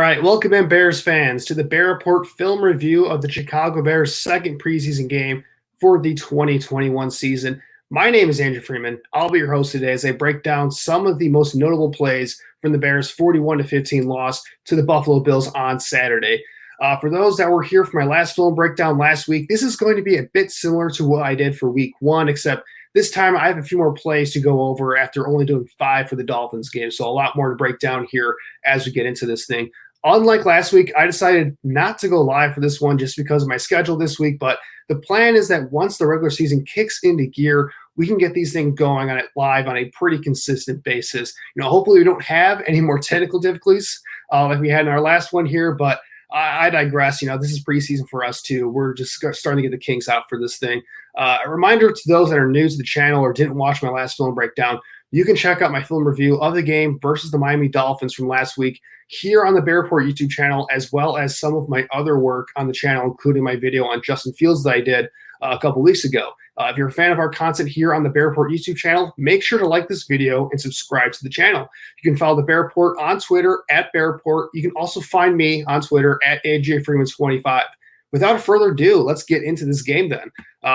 right, welcome in Bears fans to the Bear Report film review of the Chicago Bears' second preseason game for the 2021 season. My name is Andrew Freeman. I'll be your host today as I break down some of the most notable plays from the Bears' 41-15 loss to the Buffalo Bills on Saturday. For those that were here for my last film breakdown last week, this is going to be a bit similar to what I did for week one, except this time I have a few more plays to go over after only doing 5 for the Dolphins game, so a lot more to break down here as we get into this thing. Unlike last week, I decided not to go live for this one just because of my schedule this week, but the plan is that once the regular season kicks into gear, we can get these things going on it live on a pretty consistent basis. Hopefully we don't have any more technical difficulties like we had in our last one here, but I digress. This is preseason for us too. We're just starting to get the kinks out for this thing. A reminder to those that are new to the channel or didn't watch my last film breakdown, you can check out my film review of the game versus the Miami Dolphins from last week here on the Bear Report YouTube channel, as well as some of my other work on the channel, including my video on Justin Fields that I did a couple weeks ago. If you're a fan of our content here on the Bear Report YouTube channel, make sure to like this video and subscribe to the channel. You can follow the Bear Report on Twitter at Bear Report. You can also find me on Twitter at AJFreeman25. Without further ado, let's get into this game then.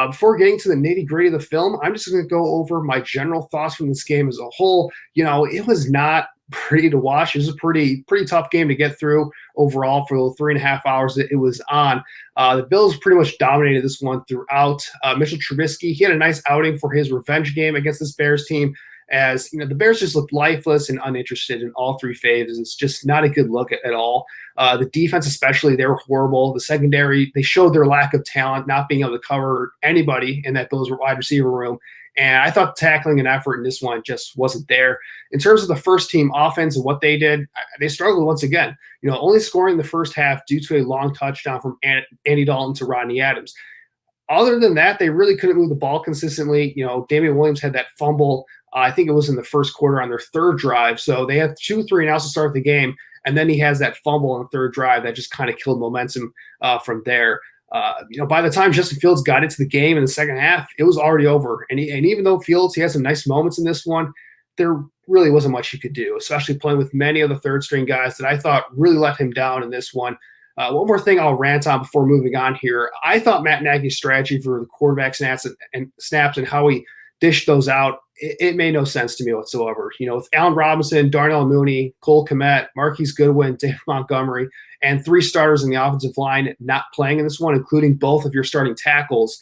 Before getting to the nitty-gritty of the film, I'm just going to go over my general thoughts from this game as a whole. It was not pretty to watch. It was a pretty tough game to get through overall for the 3.5 hours that it was on. The Bills pretty much dominated this one throughout. Mitchell Trubisky, he had a nice outing for his revenge game against this Bears team, as the Bears just looked lifeless and uninterested in all three phases. It's just not a good look at all. The defense especially, they were horrible. The secondary, they showed their lack of talent, not being able to cover anybody in that Bills wide receiver room. And I thought tackling and effort in this one just wasn't there. In terms of the first team offense and what they did, they struggled once again. Only scoring the first half due to a long touchdown from Andy Dalton to Rodney Adams. Other than that, they really couldn't move the ball consistently. Damian Williams had that fumble. I think it was in the first quarter on their third drive. So they had 2 3-and-outs to start the game. And then he has that fumble on the third drive that just kind of killed momentum from there. By the time Justin Fields got into the game in the second half, it was already over. And even though Fields, he had some nice moments in this one, there really wasn't much he could do, especially playing with many of the third-string guys that I thought really let him down in this one. One more thing I'll rant on before moving on here. I thought Matt Nagy's strategy for the quarterback snaps and how he dished those out, it made no sense to me whatsoever. With Allen Robinson, Darnell Mooney, Cole Kmet, Marquise Goodwin, Dave Montgomery, and 3 starters in the offensive line not playing in this one, including both of your starting tackles,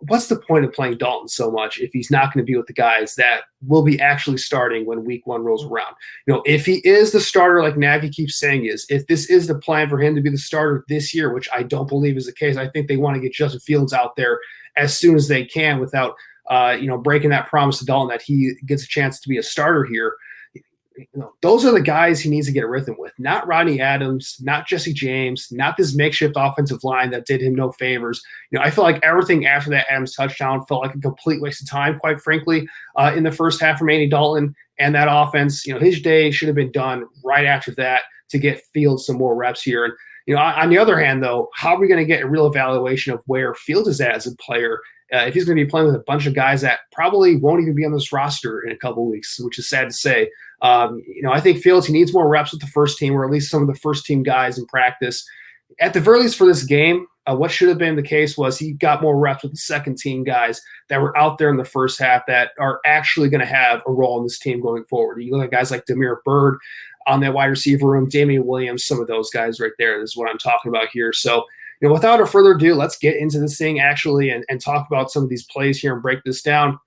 what's the point of playing Dalton so much if he's not going to be with the guys that will be actually starting when week one rolls around? If he is the starter like Nagy keeps saying if this is the plan for him to be the starter this year, which I don't believe is the case, I think they want to get Justin Fields out there as soon as they can without breaking that promise to Dalton that he gets a chance to be a starter here. Those are the guys he needs to get a rhythm with, not Rodney Adams, not Jesse James, not this makeshift offensive line that did him no favors. I feel like everything after that Adams touchdown felt like a complete waste of time, quite frankly, in the first half from Andy Dalton and that offense. His day should have been done right after that to get Fields some more reps here. And, on the other hand, though, how are we going to get a real evaluation of where Fields is at as a player if he's going to be playing with a bunch of guys that probably won't even be on this roster in a couple of weeks, which is sad to say. I think Fields, he needs more reps with the first team, or at least some of the first team guys in practice. At the very least for this game, what should have been the case was he got more reps with the second team guys that were out there in the first half that are actually going to have a role in this team going forward. You look at guys like Damiere Byrd on that wide receiver room, Damian Williams, some of those guys right there. This is what I'm talking about here. So, without further ado, let's get into this thing actually and talk about some of these plays here and break this down.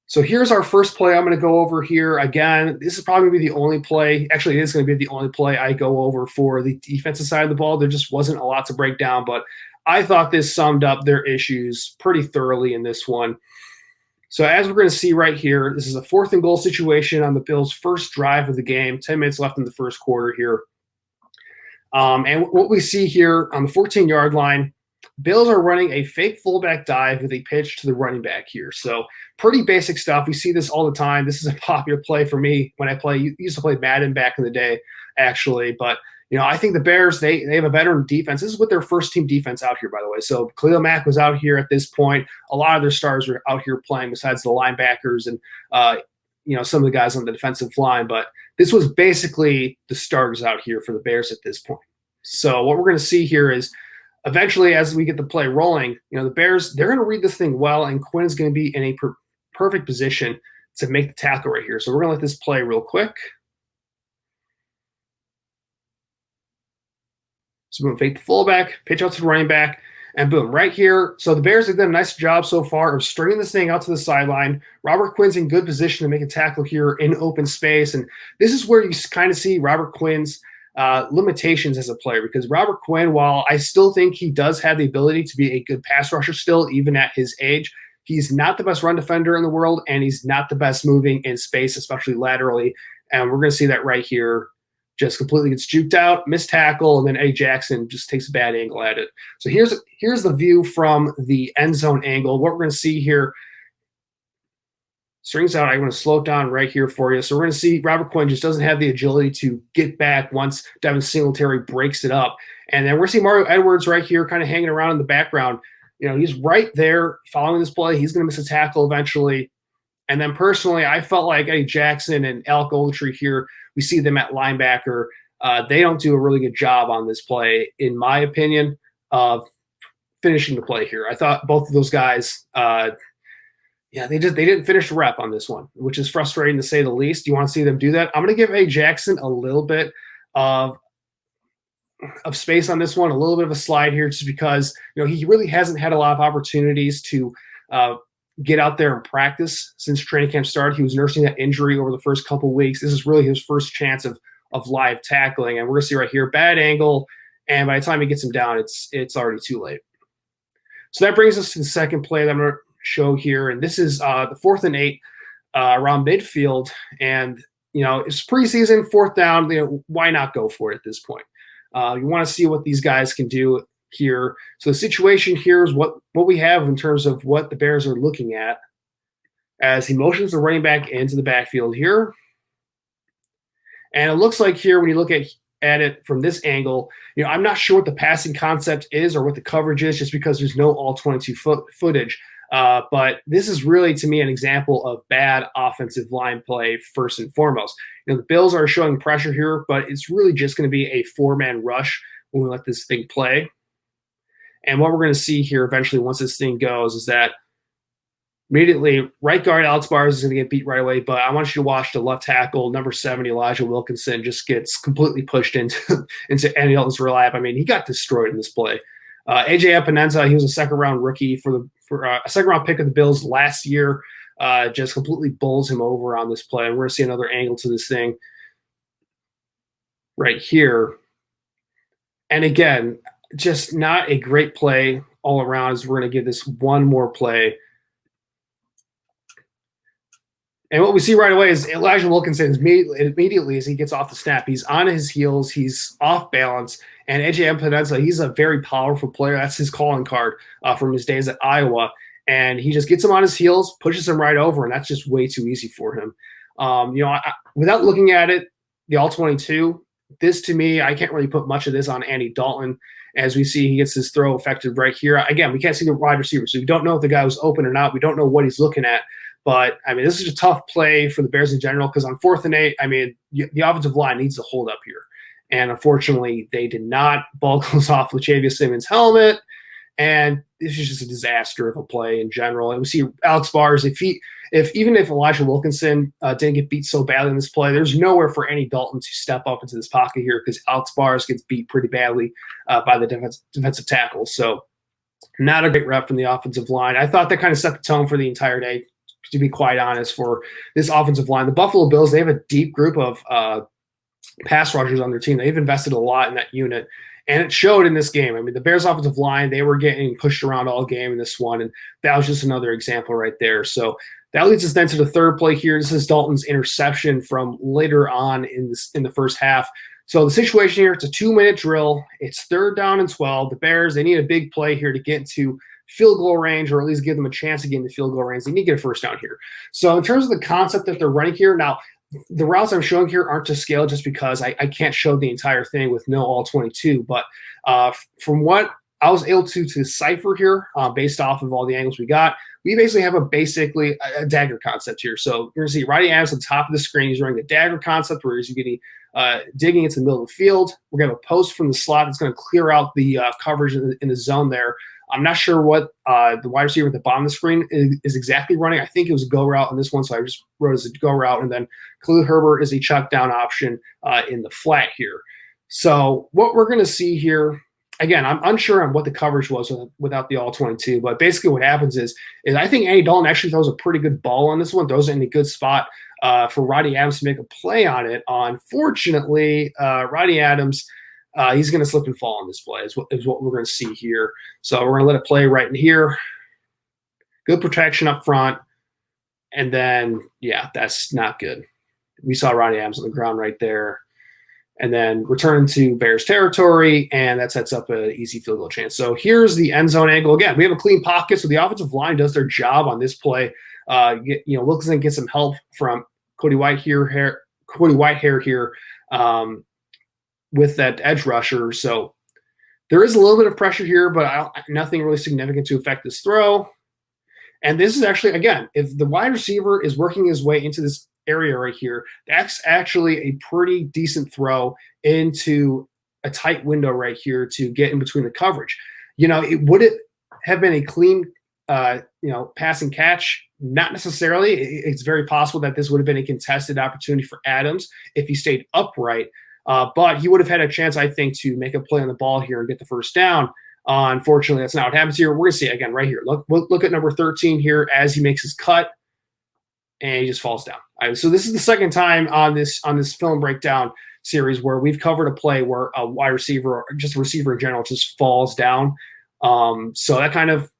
So here's our first play I'm going to go over here. Again, this is probably going to be the only play. Actually, it is going to be the only play I go over for the defensive side of the ball. There just wasn't a lot to break down, but I thought this summed up their issues pretty thoroughly in this one. So as we're going to see right here, this is a 4th and goal situation on the Bills' first drive of the game. 10 minutes left in the first quarter here. And what we see here on the 14-yard line, Bills are running a fake fullback dive with a pitch to the running back here. So pretty basic stuff. We see this all the time. This is a popular play for me when I used to play Madden back in the day, actually. But, I think the Bears, they have a veteran defense. This is with their first team defense out here, by the way. So Khalil Mack was out here at this point. A lot of their stars were out here playing besides the linebackers and, some of the guys on the defensive line. But this was basically the starters out here for the Bears at this point. So what we're going to see here is eventually, as we get the play rolling, the Bears, they're going to read this thing well, and Quinn is going to be in a perfect position to make the tackle right here. So we're going to let this play real quick. So boom, fake the fullback, pitch out to the running back, and boom, right here. So the Bears have done a nice job so far of stringing this thing out to the sideline. Robert Quinn's in good position to make a tackle here in open space. And this is where you kind of see Robert Quinn's limitations as a player, because Robert Quinn, while I still think he does have the ability to be a good pass rusher still, even at his age, he's not the best run defender in the world, and he's not the best moving in space, especially laterally. And we're going to see that right here. Just completely gets juked out, missed tackle, and then Eddie Jackson just takes a bad angle at it. So here's the view from the end zone angle. What we're going to see here, strings out. I'm going to slow it down right here for you. So we're going to see Robert Quinn just doesn't have the agility to get back once Devin Singletary breaks it up. And then we're seeing Mario Edwards right here kind of hanging around in the background. He's right there following this play. He's going to miss a tackle eventually. And then personally, I felt like Eddie Jackson and Alec Ogletree here, we see them at linebacker. They don't do a really good job on this play, in my opinion, of finishing the play here. I thought both of those guys, they didn't finish the rep on this one, which is frustrating to say the least. You want to see them do that? I'm going to give Eddie Jackson a little bit of space on this one, a little bit of a slide here, just because he really hasn't had a lot of opportunities to get out there and practice since training camp started. He was nursing that injury over the first couple of weeks. This is really his first chance of live tackling, and we're gonna see right here, bad angle, and by the time he gets him down, it's already too late. So that brings us to the second play that I'm gonna show here, and this is the 4th and 8 around midfield, and it's preseason, 4th down. Why not go for it at this point? You want to see what these guys can do here. So the situation here is what we have in terms of what the Bears are looking at as he motions the running back into the backfield here. And it looks like here, when you look at it from this angle, I'm not sure what the passing concept is or what the coverage is, just because there's no all 22 footage. But this is really, to me, an example of bad offensive line play first and foremost. The Bills are showing pressure here, but it's really just going to be a 4-man rush when we let this thing play. And what we're going to see here eventually once this thing goes is that immediately right guard Alex Bars is going to get beat right away, but I want you to watch the left tackle, number 70, Elijah Wilkinson, just gets completely pushed into Andy Dalton's lap. I mean, he got destroyed in this play. AJ Epinesa, he was a second-round rookie for a second-round pick of the Bills last year, just completely bowls him over on this play. And we're going to see another angle to this thing right here. And again, just not a great play all around, as we're going to give this one more play. And what we see right away is Elijah Wilkinson immediately as he gets off the snap, he's on his heels, he's off balance, and AJ Epinesa, he's a very powerful player. That's his calling card from his days at Iowa. And he just gets him on his heels, pushes him right over, and that's just way too easy for him. Without looking at it, the all-22, this to me, I can't really put much of this on Andy Dalton. As we see, he gets his throw affected right here. Again, we can't see the wide receiver, so we don't know if the guy was open or not. We don't know what he's looking at. But, I mean, this is a tough play for the Bears in general, because on 4th and 8, I mean, the offensive line needs to hold up here. And unfortunately, they did not. Ball goes off Latavius Simmons' helmet, and this is just a disaster of a play in general. And we see Alex Bars, even if Elijah Wilkinson didn't get beat so badly in this play, there's nowhere for Andy Dalton to step up into this pocket here, because Alex Bars gets beat pretty badly by the defensive tackle. So not a great rep from the offensive line. I thought that kind of set the tone for the entire day, to be quite honest, for this offensive line. The Buffalo Bills, they have a deep group of pass rushers on their team. They've invested a lot in that unit, and it showed in this game. I mean, the Bears offensive line, they were getting pushed around all game in this one, and that was just another example right there. So that leads us then to the third play here. This is Dalton's interception from later on in the first half. So the situation here, it's a 2-minute drill. It's 3rd down and 12. The Bears, they need a big play here to get into field goal range, or at least give them a chance to get in the field goal range. They need to get a first down here. So in terms of the concept that they're running here, now the routes I'm showing here aren't to scale just because I can't show the entire thing with no all 22. But from what I was able to decipher here based off of all the angles we got. We basically have basically a dagger concept here. So you're going to see Rodney Adams on top of the screen. He's running the dagger concept where he's getting digging into the middle of the field. We're going to have a post from the slot that's going to clear out the coverage in the zone there. I'm not sure what the wide receiver at the bottom of the screen is exactly running. I think it was a go route on this one, so I just wrote it as a go route. And then Khalil Herbert is a chuck down option in the flat here. So what we're going to see here, again, I'm unsure on what the coverage was without the all-22, but basically what happens is I think Andy Dalton actually throws a pretty good ball on this one, throws it in a good spot for Rodney Adams to make a play on it. Unfortunately, Rodney Adams, he's going to slip and fall on this play is what we're going to see here. So we're going to let it play right in here. Good protection up front. And then, yeah, that's not good. We saw Rodney Adams on the ground right there. And then return to Bears territory, and that sets up an easy field goal chance. So here's the end zone angle. Again, we have a clean pocket, so the offensive line does their job on this play. Wilkinson gets some help from Cody Whitehair here with that edge rusher. So there is a little bit of pressure here, but nothing really significant to affect this throw. And this is actually, again, if the wide receiver is working his way into this area right here, that's actually a pretty decent throw into a tight window right here to get in between the coverage. Would it have been a clean, pass and catch? Not necessarily. It's very possible that this would have been a contested opportunity for Adams if he stayed upright, but he would have had a chance, I think, to make a play on the ball here and get the first down. Unfortunately, that's not what happens here. We're going to see it again right here. Look at number 13 here as he makes his cut, and he just falls down. So this is the second time on this film breakdown series where we've covered a play where a wide receiver or just a receiver in general just falls down. So that kind of,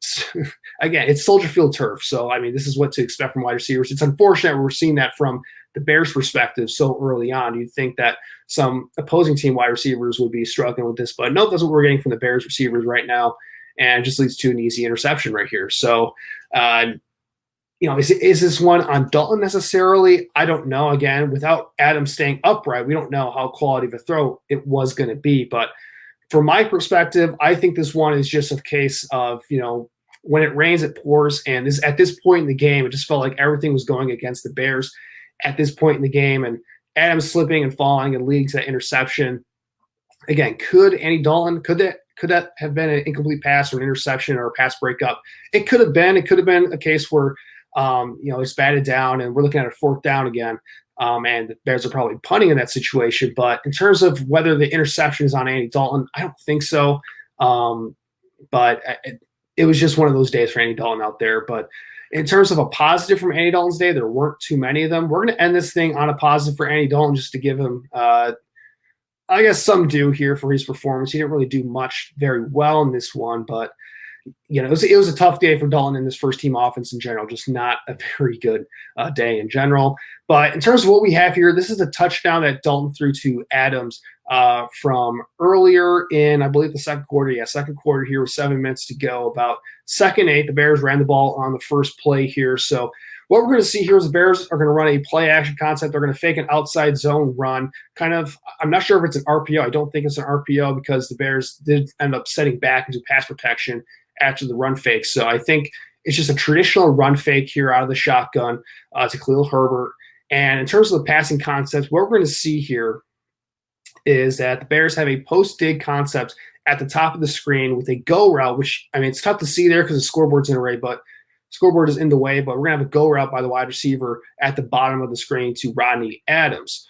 again, it's Soldier Field turf. So, I mean, this is what to expect from wide receivers. It's unfortunate we're seeing that from the Bears' perspective so early on. You'd think that some opposing team wide receivers would be struggling with this, but no, that's what we're getting from the Bears receivers right now, and it just leads to an easy interception right here. So, is this one on Dalton necessarily? I don't know. Again, without Adam staying upright, we don't know how quality of a throw it was going to be. But from my perspective, I think this one is just a case of, when it rains, it pours. And at this point in the game, it just felt like everything was going against the Bears at this point in the game. And Adams slipping and falling and leading to that interception. Again, could Andy Dalton, could that have been an incomplete pass or an interception or a pass breakup? It could have been. It could have been a case where it's batted down and we're looking at a fourth down again. And the Bears are probably punting in that situation. But in terms of whether the interception is on Andy Dalton, I don't think so. But it was just one of those days for Andy Dalton out there. But in terms of a positive from Andy Dalton's day, there weren't too many of them. We're going to end this thing on a positive for Andy Dalton just to give him, I guess, some due here for his performance. He didn't really do much very well in this one, but it was a tough day for Dalton in this first team offense in general, just not a very good day in general. But in terms of what we have here, this is a touchdown that Dalton threw to Adams from earlier in, I believe, the second quarter. Yeah, second quarter here with 7 minutes to go. About second 8, the Bears ran the ball on the first play here. So what we're going to see here is the Bears are going to run a play action concept. They're going to fake an outside zone run. Kind of, I'm not sure if it's an RPO. I don't think it's an RPO because the Bears did end up setting back into pass protection after the run fake. So I think it's just a traditional run fake here out of the shotgun to Khalil Herbert. And in terms of the passing concept, what we're going to see here is that the Bears have a post-dig concept at the top of the screen with a go route, which, I mean, it's tough to see there because the scoreboard's in the way, but scoreboard is in the way, but we're going to have a go route by the wide receiver at the bottom of the screen to Rodney Adams.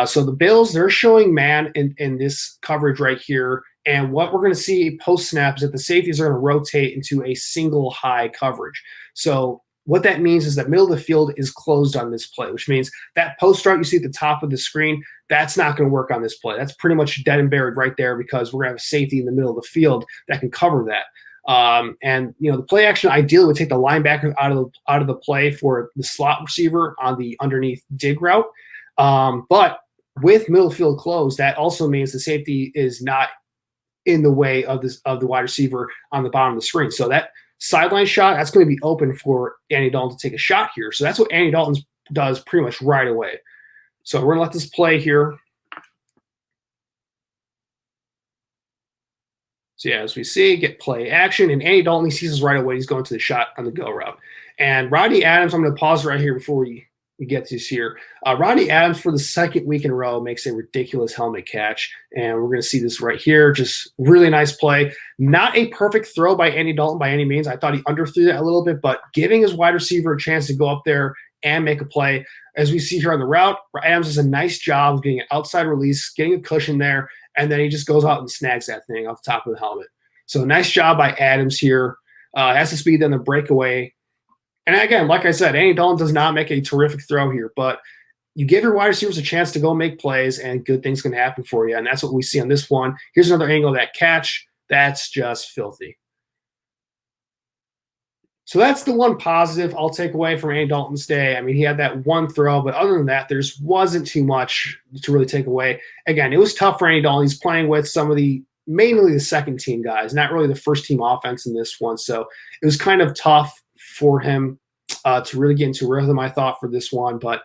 So the Bills, they're showing man in this coverage right here. And what we're going to see post-snap is that the safeties are going to rotate into a single high coverage. So what that means is that middle of the field is closed on this play, which means that post route you see at the top of the screen, that's not going to work on this play. That's pretty much dead and buried right there because we're going to have a safety in the middle of the field that can cover that. The play action ideally would take the linebacker out of the play for the slot receiver on the underneath dig route. But with middle field closed, that also means the safety is not in the way of the wide receiver on the bottom of the screen. So that sideline shot, that's going to be open for Andy Dalton to take a shot here. So that's what Andy Dalton does pretty much right away. So we're going to let this play here. So yeah, as we see, get play action, and Andy Dalton, he sees us right away. He's going to the shot on the go route. And Rodney Adams, I'm going to pause right here before we get to this here. Rodney Adams, for the second week in a row, makes a ridiculous helmet catch. And we're going to see this right here. Just really nice play. Not a perfect throw by Andy Dalton by any means. I thought he underthrew that a little bit, but giving his wide receiver a chance to go up there and make a play. As we see here on the route, Adams does a nice job of getting an outside release, getting a cushion there, and then he just goes out and snags that thing off the top of the helmet. So nice job by Adams here. Has the speed, then the breakaway. And again, like I said, Andy Dalton does not make a terrific throw here, but you give your wide receivers a chance to go make plays, and good things can happen for you. And that's what we see on this one. Here's another angle of that catch. That's just filthy. So that's the one positive I'll take away from Andy Dalton's day. I mean, he had that one throw, but other than that, there wasn't too much to really take away. Again, it was tough for Andy Dalton. He's playing with some of mainly the second team guys, not really the first team offense in this one. So it was kind of tough for him to really get into rhythm, I thought, for this one. But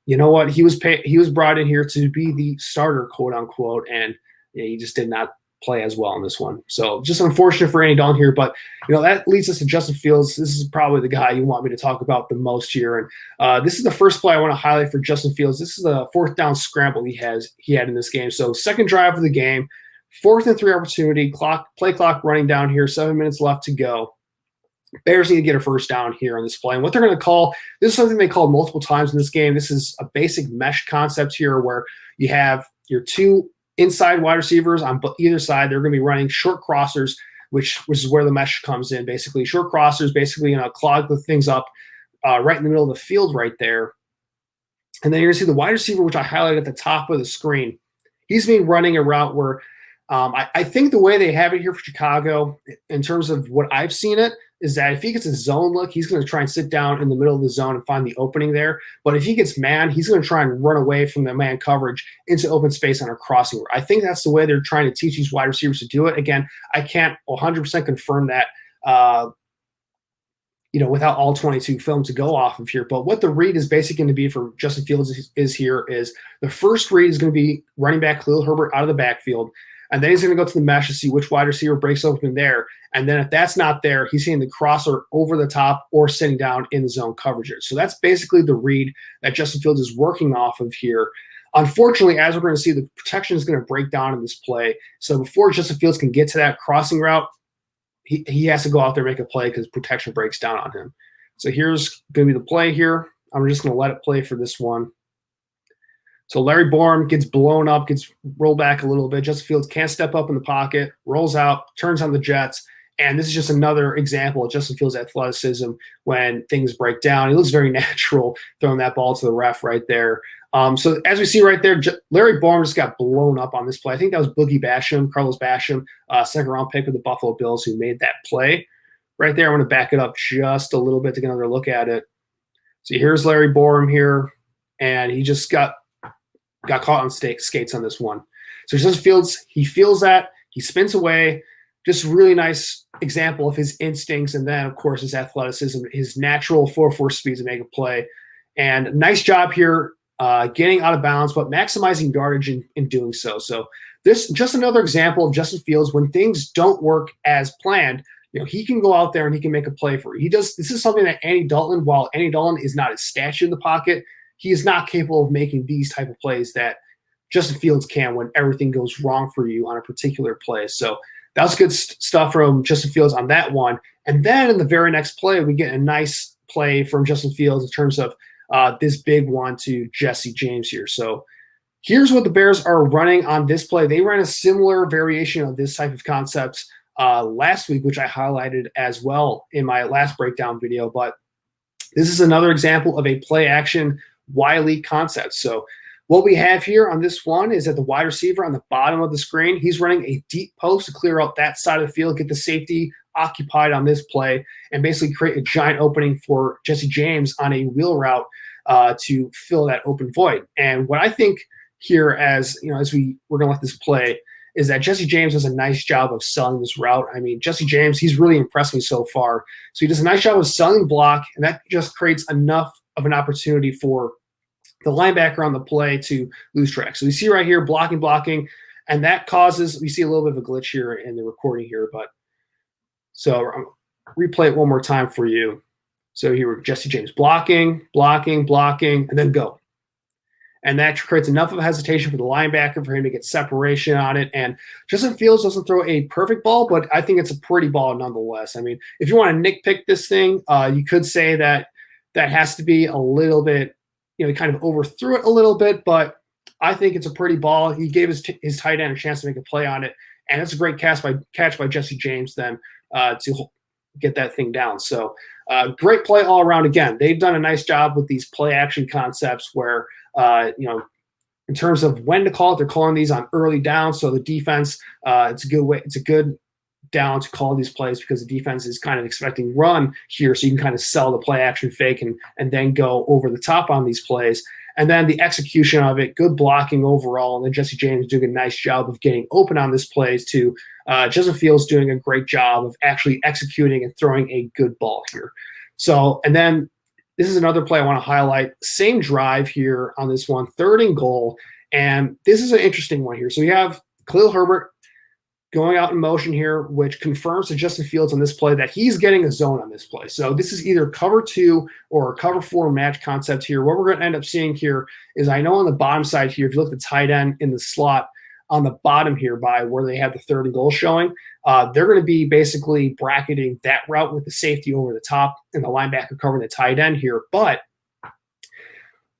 you know what? He was brought in here to be the starter, quote unquote, and he just did not play as well in this one. So just unfortunate for Andy Dalton here, but that leads us to Justin Fields. This is probably the guy you want me to talk about the most here. And this is the first play I want to highlight for Justin Fields. This is a fourth down scramble he had in this game. So second drive of the game, 4th and 3 opportunity, play clock running down here, 7 minutes left to go. Bears need to get a first down here on this play. And what they're going to call, this is something they called multiple times in this game. This is a basic mesh concept here where you have your two inside wide receivers on either side. They're going to be running short crossers, which is where the mesh comes in. Basically, short crossers basically clog the things up right in the middle of the field right there. And then you're going to see the wide receiver, which I highlighted at the top of the screen. He's been running a route where I think the way they have it here for Chicago, in terms of what I've seen it, is that if he gets a zone look, he's going to try and sit down in the middle of the zone and find the opening there. But if he gets man, he's going to try and run away from the man coverage into open space on a crossing route. I think that's the way they're trying to teach these wide receivers to do it. Again, I can't 100% confirm that, without all 22 film to go off of here. But what the read is basically going to be for Justin Fields is the first read is going to be running back Khalil Herbert out of the backfield. And then he's going to go to the mesh to see which wide receiver breaks open there. And then if that's not there, he's hitting the crosser over the top or sitting down in the zone coverage. So that's basically the read that Justin Fields is working off of here. Unfortunately, as we're going to see, the protection is going to break down in this play. So before Justin Fields can get to that crossing route, he has to go out there and make a play because protection breaks down on him. So here's going to be the play here. I'm just going to let it play for this one. So Larry Borom gets blown up, gets rolled back a little bit. Justin Fields can't step up in the pocket, rolls out, turns on the jets. And this is just another example of Justin Fields' athleticism when things break down. He looks very natural throwing that ball to the ref right there. So as we see right there, Larry Borom just got blown up on this play. I think that was Boogie Basham, Carlos Basham, second-round pick of the Buffalo Bills who made that play right there. I want to back it up just a little bit to get another look at it. So here's Larry Borom here, and he just got caught on skates on this one. So Justin Fields, he feels that. He spins away. Just really nice example of his instincts, and then, of course, his athleticism, his natural 4.4 speed to make a play. And nice job here getting out of bounds, but maximizing yardage in doing so. So this just another example of Justin Fields when things don't work as planned. He can go out there and he can make a play for you. This is something that Andy Dalton, while Andy Dalton is not a statue in the pocket, he is not capable of making these type of plays that Justin Fields can when everything goes wrong for you on a particular play. So that was good stuff from Justin Fields on that one. And then in the very next play, we get a nice play from Justin Fields in terms of this big one to Jesse James here. So here's what the Bears are running on this play. They ran a similar variation of this type of concepts last week, which I highlighted as well in my last breakdown video. But this is another example of a play action Wiley concept. So what we have here on this one is that the wide receiver on the bottom of the screen, he's running a deep post to clear out that side of the field, get the safety occupied on this play, and basically create a giant opening for Jesse James on a wheel route to fill that open void. And what I think here, as we're going to let this play, is that Jesse James does a nice job of selling this route. I mean, Jesse James, he's really impressed me so far. So he does a nice job of selling block, and that just creates enough of an opportunity for the linebacker on the play to lose track. So you see right here, blocking, And that causes, we see a little bit of a glitch here in the recording here, but so I'll replay it one more time for you. So here we're Jesse James blocking, and then go. And that creates enough of a hesitation for the linebacker for him to get separation on it. And Justin Fields doesn't throw a perfect ball, but I think it's a pretty ball nonetheless. I mean, if you want to nitpick this thing, you could say that has to be a little bit, he kind of overthrew it a little bit, but I think it's a pretty ball. He gave his tight end a chance to make a play on it, and it's a great catch by Jesse James then to get that thing down. So great play all around. Again, they've done a nice job with these play action concepts where, in terms of when to call it, they're calling these on early down. So the defense, it's a good down to call these plays because the defense is kind of expecting run here. So you can kind of sell the play action fake and then go over the top on these plays. And then the execution of it, good blocking overall. And then Jesse James doing a nice job of getting open on this plays to Justin Fields doing a great job of actually executing and throwing a good ball here. So, and then this is another play I want to highlight. Same drive here on this one, 3rd and goal. And this is an interesting one here. So you have Khalil Herbert going out in motion here, which confirms to Justin Fields on this play that he's getting a zone on this play. So this is either cover 2 or cover 4 match concept here. What we're going to end up seeing here is, I know on the bottom side here, if you look at the tight end in the slot on the bottom here by where they have the 3rd and goal showing, they're going to be basically bracketing that route with the safety over the top and the linebacker covering the tight end here. But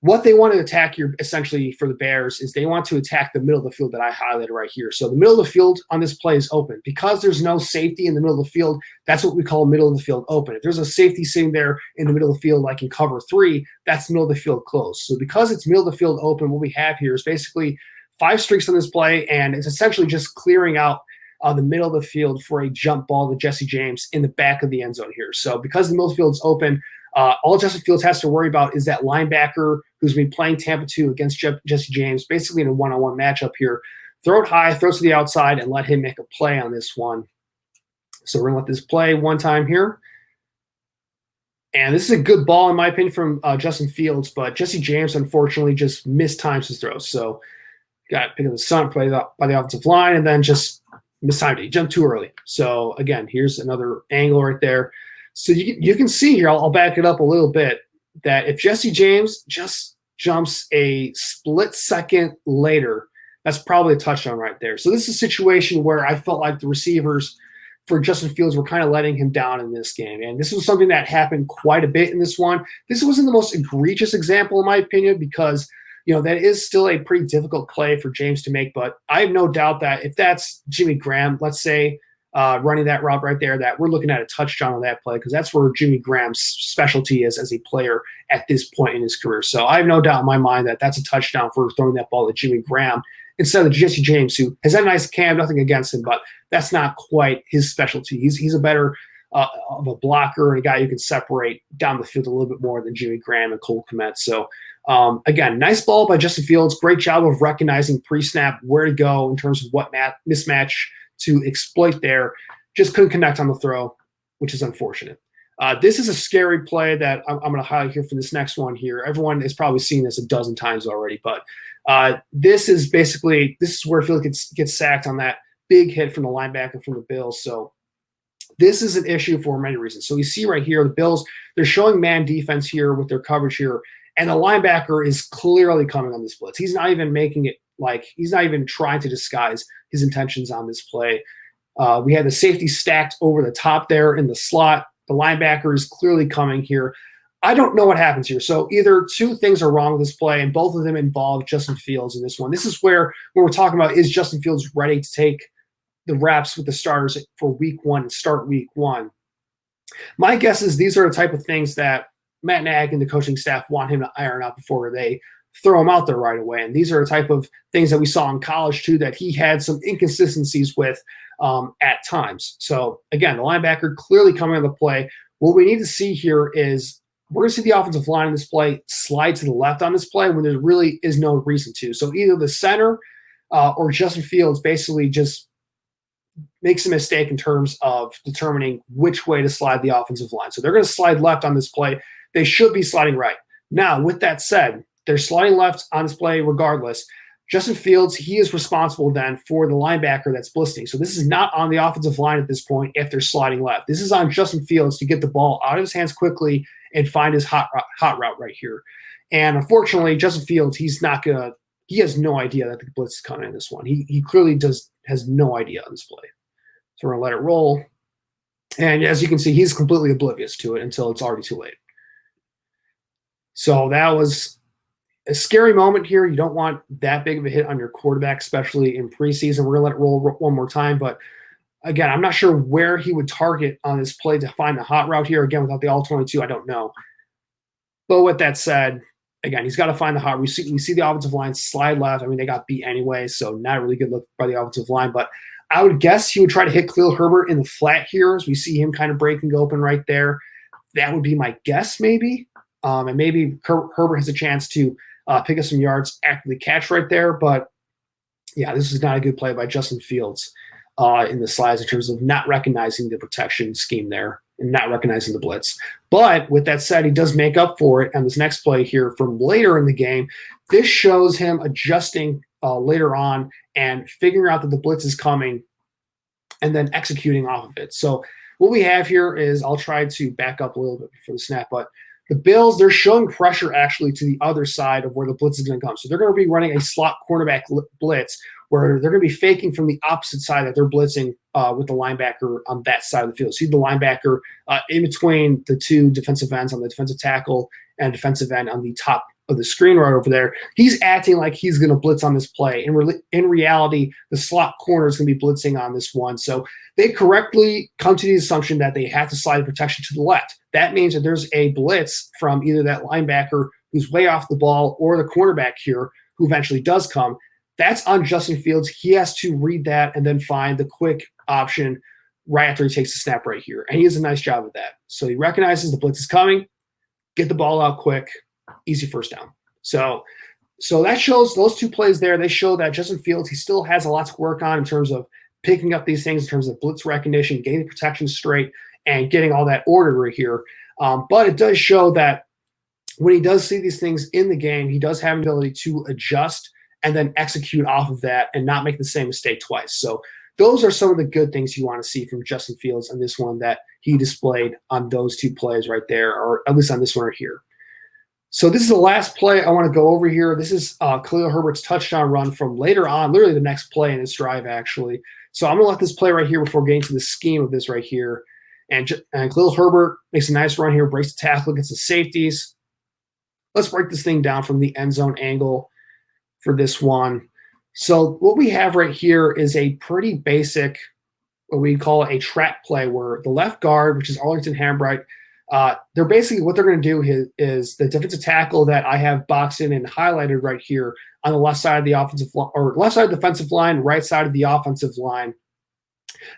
what they want to attack here, essentially, for the Bears is they want to attack the middle of the field that I highlighted right here. So the middle of the field on this play is open. Because there's no safety in the middle of the field, that's what we call middle of the field open. If there's a safety sitting there in the middle of the field, like in cover 3, that's middle of the field closed. So because it's middle of the field open, what we have here is basically 5 streaks on this play, and it's essentially just clearing out the middle of the field for a jump ball to Jesse James in the back of the end zone here. So because the middle of the field is open, all Justin Fields has to worry about is that linebacker who's been playing Tampa 2 against Jesse James, basically in a one-on-one matchup here. Throw it high, throw it to the outside, and let him make a play on this one. So we're going to let this play one time here. And this is a good ball, in my opinion, from Justin Fields, but Jesse James, unfortunately, just mistimes his throws. So got picked up the stunt by the offensive line and then just mistimed it. He jumped too early. So, again, here's another angle right there. So you can see here, I'll back it up a little bit, that if Jesse James just jumps a split second later, that's probably a touchdown right there. So this is a situation where I felt like the receivers for Justin Fields were kind of letting him down in this game. And this was something that happened quite a bit in this one. This wasn't the most egregious example, in my opinion, because that is still a pretty difficult play for James to make. But I have no doubt that if that's Jimmy Graham, let's say, running that route right there, that we're looking at a touchdown on that play, because that's where Jimmy Graham's specialty is as a player at this point in his career. So I have no doubt in my mind that that's a touchdown for throwing that ball to Jimmy Graham instead of Jesse James, who has had a nice camp, nothing against him, but that's not quite his specialty. He's a better of a blocker and a guy who can separate down the field a little bit more than Jimmy Graham and Cole Kmet. So again, nice ball by Justin Fields. Great job of recognizing pre-snap where to go in terms of what mismatch to exploit there. Just couldn't connect on the throw, which is unfortunate. This is a scary play that I'm going to highlight here for this next one here. Everyone has probably seen this a dozen times already, but this is where Fields gets sacked on that big hit from the linebacker from the Bills. So this is an issue for many reasons. So you see right here, the Bills, they're showing man defense here with their coverage here, and the linebacker is clearly coming on this blitz. He's not even making it he's not even trying to disguise his intentions on this play. We had the safety stacked over the top there in the slot. The linebacker is clearly coming here. I don't know what happens here. So either two things are wrong with this play, and both of them involve Justin Fields in this one. This is where we're talking about, is Justin Fields ready to take the reps with the starters for week 1 and start week 1? My guess is these are the type of things that Matt Nagy and the coaching staff want him to iron out before they throw him out there right away. And these are the type of things that we saw in college too, that he had some inconsistencies with at times. So again, the linebacker clearly coming on the play. What we need to see here is we're going to see the offensive line in this play slide to the left on this play when there really is no reason to. So either the center or Justin Fields basically just makes a mistake in terms of determining which way to slide the offensive line. So they're going to slide left on this play. They should be sliding right. Now, with that said, they're sliding left on this play regardless. Justin Fields, he is responsible then for the linebacker that's blitzing. So this is not on the offensive line at this point if they're sliding left. This is on Justin Fields to get the ball out of his hands quickly and find his hot route right here. And unfortunately, Justin Fields, he has no idea that the blitz is coming in this one. He clearly has no idea on this play. So we're going to let it roll. And as you can see, he's completely oblivious to it until it's already too late. So that was a scary moment here. You don't want that big of a hit on your quarterback, especially in preseason. We're going to let it roll one more time. But again, I'm not sure where he would target on this play to find the hot route here. Again, without the all-22, I don't know. But with that said, again, he's got to find the hot. We see the offensive line slide left. I mean, they got beat anyway, so not a really good look by the offensive line. But I would guess he would try to hit Khalil Herbert in the flat here as we see him kind of breaking open right there. That would be my guess maybe. And maybe Herbert has a chance to pick up some yards after the catch right there. But, yeah, this is not a good play by Justin Fields in the slides in terms of not recognizing the protection scheme there and not recognizing the blitz. But with that said, he does make up for it on this next play here from later in the game. This shows him adjusting later on and figuring out that the blitz is coming and then executing off of it. So what we have here is, I'll try to back up a little bit before the snap, but the Bills, they're showing pressure actually to the other side of where the blitz is going to come. So they're going to be running a slot cornerback blitz where they're going to be faking from the opposite side that they're blitzing with the linebacker on that side of the field. See the linebacker in between the two defensive ends on the defensive tackle and defensive end on the top of the screen right over there. He's acting like he's going to blitz on this play. In reality, the slot corner is going to be blitzing on this one. So they correctly come to the assumption that they have to slide protection to the left. That means that there's a blitz from either that linebacker who's way off the ball or the cornerback here who eventually does come. That's on Justin Fields. He has to read that and then find the quick option right after he takes the snap right here. And he does a nice job of that. So he recognizes the blitz is coming, get the ball out quick, easy first down. So that shows those two plays there. They show that Justin Fields, he still has a lot to work on in terms of picking up these things, in terms of blitz recognition, getting the protection straight, and getting all that order right here. But it does show that when he does see these things in the game, he does have an ability to adjust and then execute off of that and not make the same mistake twice. So those are some of the good things you want to see from Justin Fields on this one that he displayed on those two plays right there, or at least on this one right here. So this is the last play I want to go over here. This is Khalil Herbert's touchdown run from later on, literally the next play in this drive, actually. So I'm going to let this play right here before getting to the scheme of this right here. And Khalil Herbert makes a nice run here, breaks the tackle against the safeties. Let's break this thing down from the end zone angle for this one. So what we have right here is a pretty basic, what we call a trap play, where the left guard, which is Arlington Hambright, they're basically, what they're going to do is the defensive tackle that I have boxed in and highlighted right here on the left side of the offensive line, or left side of the defensive line, right side of the offensive line.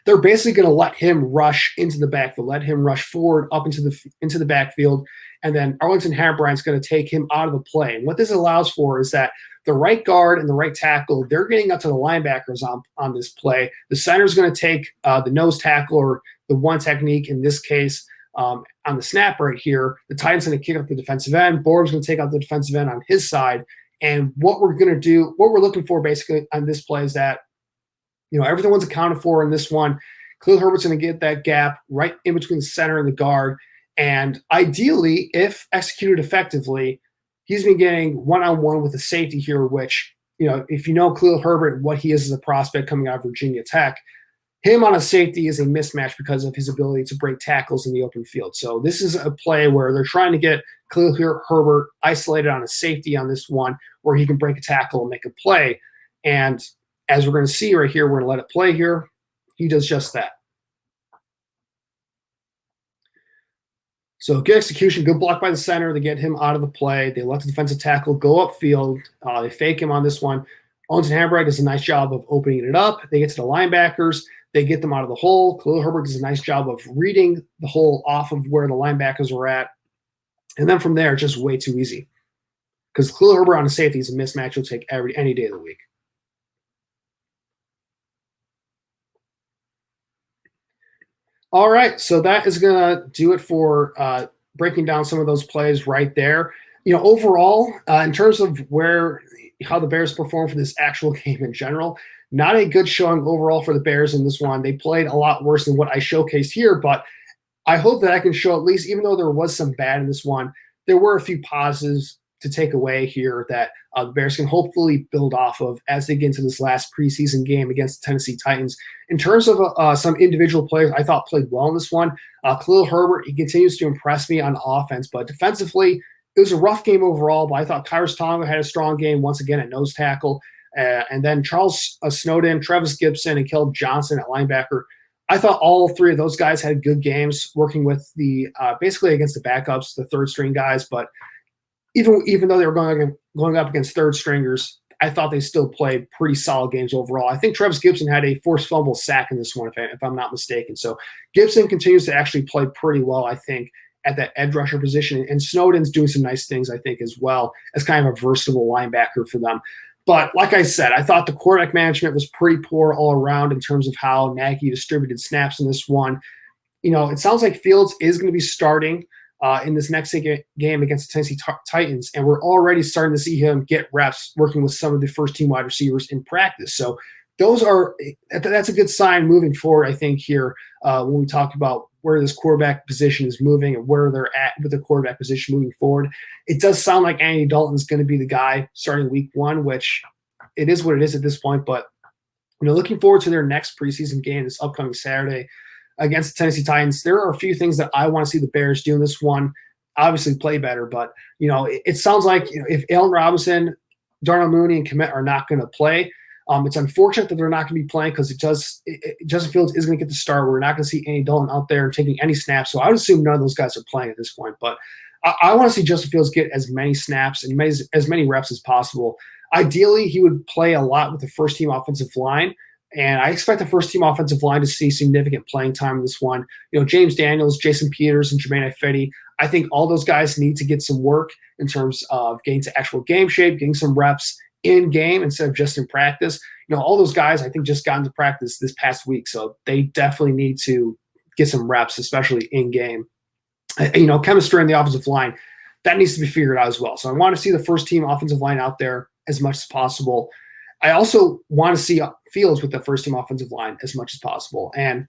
They're basically going to let him rush into the backfield, let him rush forward up into the backfield, and then Arlington Hambright's going to take him out of the play. And what this allows for is that the right guard and the right tackle, they're getting up to the linebackers on this play. The center's going to take the nose tackle, or the one technique in this case, on the snap right here. The tight end's going to kick up the defensive end. Borb's going to take out the defensive end on his side. And what we're going to do, what we're looking for basically on this play is that, everyone's accounted for in this one. Khalil Herbert's going to get that gap right in between the center and the guard. And ideally, if executed effectively, he's been getting one-on-one with a safety here, which, if you know Khalil Herbert and what he is as a prospect coming out of Virginia Tech, him on a safety is a mismatch because of his ability to break tackles in the open field. So this is a play where they're trying to get Khalil Herbert isolated on a safety on this one, where he can break a tackle and make a play. And as we're going to see right here, we're going to let it play here. He does just that. So good execution, good block by the center. They get him out of the play. They let the defensive tackle go upfield. They fake him on this one. Arlington Hambright does a nice job of opening it up. They get to the linebackers. They get them out of the hole. Khalil Herbert does a nice job of reading the hole off of where the linebackers were at. And then from there, just way too easy. Because Khalil Herbert on a safety is a mismatch you'll take any day of the week. All right, so that is going to do it for breaking down some of those plays right there. Overall, in terms of where how the Bears performed for this actual game in general. Not a good showing overall for the Bears in this one. They played a lot worse than what I showcased here, but I hope that I can show at least, even though there was some bad in this one, there were a few positives to take away here that the Bears can hopefully build off of as they get into this last preseason game against the Tennessee Titans. In terms of some individual players I thought played well in this one, Khalil Herbert, he continues to impress me on offense, but defensively, it was a rough game overall, but I thought Khyiris Tonga had a strong game once again at nose tackle. And then Charles Snowden, Travis Gibson, and Caleb Johnson at linebacker. I thought all three of those guys had good games working with the basically against the backups, the third string guys. But even though they were going up against third stringers, I thought they still played pretty solid games overall. I think Travis Gibson had a forced fumble sack in this one, if I'm not mistaken. So Gibson continues to actually play pretty well, I think, at that edge rusher position. And Snowden's doing some nice things, I think, as well as kind of a versatile linebacker for them. But like I said, I thought the quarterback management was pretty poor all around in terms of how Nagy distributed snaps in this one. It sounds like Fields is going to be starting in this next game against the Tennessee Titans, and we're already starting to see him get reps working with some of the first-team wide receivers in practice. So that's a good sign moving forward, I think, here when we talk about where this quarterback position is moving and where they're at with the quarterback position moving forward. It does sound like Andy Dalton is going to be the guy starting week one, which it is what it is at this point. But looking forward to their next preseason game this upcoming Saturday against the Tennessee Titans, there are a few things that I want to see the Bears do in this one. Obviously play better, but it sounds like if Allen Robinson, Darnell Mooney, and Kmet are not going to play, it's unfortunate that they're not going to be playing because Justin Fields is going to get the start. We're not going to see Andy Dalton out there taking any snaps. So I would assume none of those guys are playing at this point. But I want to see Justin Fields get as many snaps and as many reps as possible. Ideally, he would play a lot with the first-team offensive line. And I expect the first-team offensive line to see significant playing time in this one. James Daniels, Jason Peters, and Jermaine Ifedi, I think all those guys need to get some work in terms of getting to actual game shape, getting some reps in game instead of just in practice. All those guys I think just got into practice this past week, so they definitely need to get some reps, especially in game. Chemistry in the offensive line, that needs to be figured out as well. So I want to see the first team offensive line out there as much as possible. I also want to see Fields with the first team offensive line as much as possible. And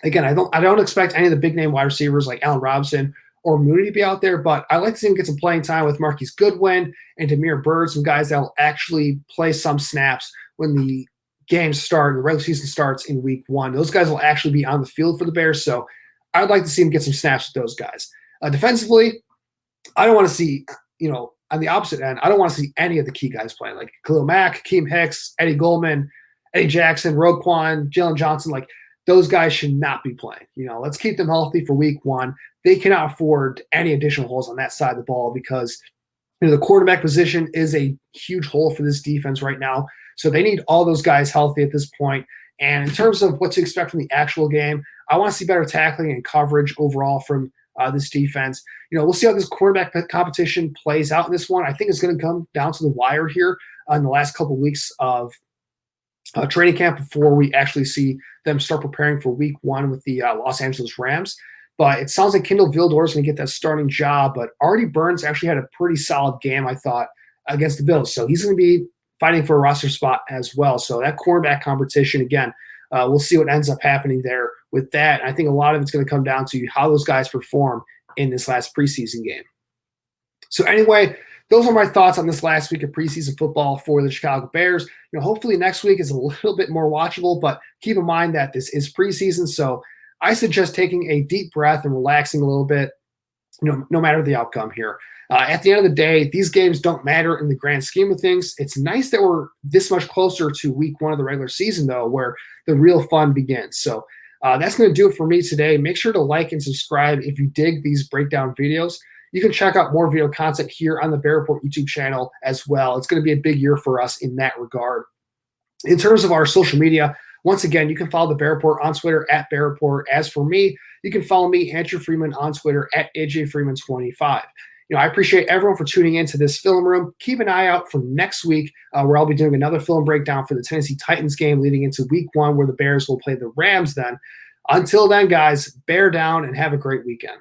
again, I don't expect any of the big name wide receivers like Allen Robinson or Mooney to be out there, but I like to see him get some playing time with Marquise Goodwin and Damiere Byrd, some guys that will actually play some snaps when the games start and the regular season starts in week one. Those guys will actually be on the field for the Bears, so I'd like to see him get some snaps with those guys. Defensively, I don't want to see, on the opposite end, I don't want to see any of the key guys playing, like Khalil Mack, Keem Hicks, Eddie Goldman, Eddie Jackson, Roquan, Jalen Johnson. Like, those guys should not be playing. Let's keep them healthy for week one. They cannot afford any additional holes on that side of the ball because the quarterback position is a huge hole for this defense right now. So they need all those guys healthy at this point. And in terms of what to expect from the actual game, I want to see better tackling and coverage overall from this defense. We'll see how this quarterback competition plays out in this one. I think it's going to come down to the wire here in the last couple of weeks of training camp before we actually see them start preparing for week one with the Los Angeles Rams. But it sounds like Kendall Vildor is going to get that starting job. But Artie Burns actually had a pretty solid game, I thought, against the Bills. So he's going to be fighting for a roster spot as well. So that quarterback competition, again, we'll see what ends up happening there with that. And I think a lot of it's going to come down to how those guys perform in this last preseason game. So anyway, those are my thoughts on this last week of preseason football for the Chicago Bears. Hopefully next week is a little bit more watchable, but keep in mind that this is preseason. So I suggest taking a deep breath and relaxing a little bit, no matter the outcome here. At the end of the day, these games don't matter in the grand scheme of things. It's nice that we're this much closer to week one of the regular season, though, where the real fun begins. So that's going to do it for me today. Make sure to like and subscribe if you dig these breakdown videos. You can check out more video content here on the Bear Report YouTube channel as well. It's going to be a big year for us in that regard. In terms of our social media, once again, you can follow the Bear Report on Twitter at Bear Report. As for me, you can follow me, Andrew Freeman, on Twitter at AJFreeman25. I appreciate everyone for tuning into this film room. Keep an eye out for next week where I'll be doing another film breakdown for the Tennessee Titans game leading into week one where the Bears will play the Rams then. Until then, guys, bear down and have a great weekend.